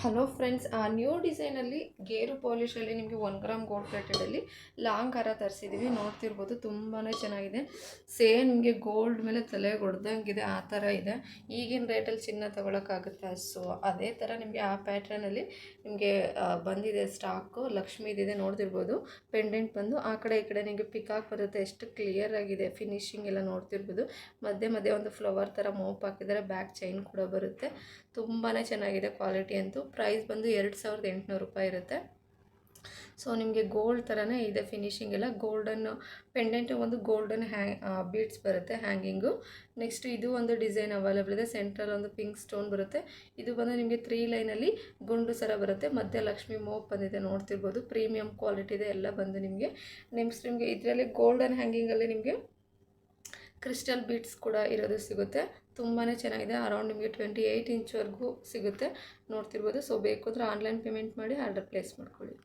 Hello friends, new ಡಿಸೈನಲ್ಲಿ ಗೇರು ಪಾಲಿಶಲ್ಲಿ ನಿಮಗೆ 1 gram gold ಪ್ಲೇಟೆಡಲ್ಲಿ long ಹಾರ ತರಿಸಿದ್ದೀವಿ. ನೋಡ್ತಿರ್ಬೋದು, ತುಂಬಾ ಚೆನ್ನಾಗಿದೆ. ಸೇಮ್ ನಿಮಗೆ ಗೋಲ್ಡ್ ಮೇಲೆ ತಲೆಗೆ ಹೊಡೆದಂಗಿದೆ, ಆ ಥರ ಇದೆ. ಈಗಿನ ರೇಟಲ್ಲಿ ಚಿನ್ನ ತೊಗೊಳಕ್ಕಾಗುತ್ತಾ? ಸೊ ಅದೇ ಥರ ನಿಮಗೆ ಆ ಪ್ಯಾಟ್ರನಲ್ಲಿ ನಿಮಗೆ ಬಂದಿದೆ ಸ್ಟಾಕು. ಲಕ್ಷ್ಮೀದಿದೆ ನೋಡ್ತಿರ್ಬೋದು. ಪೆಂಡೆಂಟ್ ಬಂದು ಆ ಕಡೆ ಈ ಕಡೆ ನಿಮಗೆ ಪಿಕಾಕ್ ಬರುತ್ತೆ. ಎಷ್ಟು ಕ್ಲಿಯರ್ ಆಗಿದೆ ಫಿನಿಶಿಂಗ್ ಎಲ್ಲ ನೋಡ್ತಿರ್ಬೋದು. ಮಧ್ಯೆ ಮಧ್ಯೆ ಒಂದು ಫ್ಲವರ್ ಥರ ಮೋಪ್ ಹಾಕಿದರೆ ಬ್ಯಾಕ್ ಚೈನ್ ಕೂಡ ಬರುತ್ತೆ. ತುಂಬಾ ಚೆನ್ನಾಗಿದೆ ಕ್ವಾಲಿಟಿ ಅಂತೂ. ಪ್ರೈಸ್ ಬಂದು 2800 ರೂಪಾಯಿ ಇರುತ್ತೆ. ಸೊ ನಿಮಗೆ ಗೋಲ್ಡ್ ಥರನೇ ಇದೆ ಫಿನಿಶಿಂಗ್ ಎಲ್ಲ. ಗೋಲ್ಡನ್ ಪೆಂಡೆಂಟು ಒಂದು ಗೋಲ್ಡನ್ ಬೀಡ್ಸ್ ಬರುತ್ತೆ ಹ್ಯಾಂಗಿಂಗು. ನೆಕ್ಸ್ಟ್ ಇದು ಒಂದು ಡಿಸೈನ್ ಅವೈಲೇಬಲ್ ಇದೆ. ಸೆಂಟ್ರಲ್ ಒಂದು ಪಿಂಕ್ ಸ್ಟೋನ್ ಬರುತ್ತೆ. ಇದು ಬಂದು ನಿಮಗೆ 3 ಲೈನಲ್ಲಿ ಗುಂಡು ಸರ ಬರುತ್ತೆ. ಮಧ್ಯ ಲಕ್ಷ್ಮಿ ಮೋಪ್ ಬಂದಿದೆ ನೋಡ್ತಿರ್ಬೋದು. ಪ್ರೀಮಿಯಂ ಕ್ವಾಲಿಟಿ ಇದೆ ಎಲ್ಲ ಬಂದು ನಿಮಗೆ. ನೆಕ್ಸ್ಟ್ ನಿಮಗೆ ಇದರಲ್ಲಿ ಗೋಲ್ಡನ್ ಹ್ಯಾಂಗಿಂಗಲ್ಲಿ ನಿಮಗೆ ಕ್ರಿಸ್ಟಲ್ ಬೀಡ್ಸ್ ಕೂಡ ಇರೋದು ಸಿಗುತ್ತೆ. ತುಂಬಾ ಚೆನ್ನಾಗಿದೆ. ಅರೌಂಡ್ ನಿಮಗೆ 28 ಇಂಚ್ವರೆಗೂ ಸಿಗುತ್ತೆ ನೋಡ್ತಿರ್ಬೋದು. ಸೊ ಬೇಕು ಅಂದರೆ ಆನ್ಲೈನ್ ಪೇಮೆಂಟ್ ಮಾಡಿ ಆರ್ಡರ್ ಪ್ಲೇಸ್ ಮಾಡ್ಕೊಳ್ಳಿ.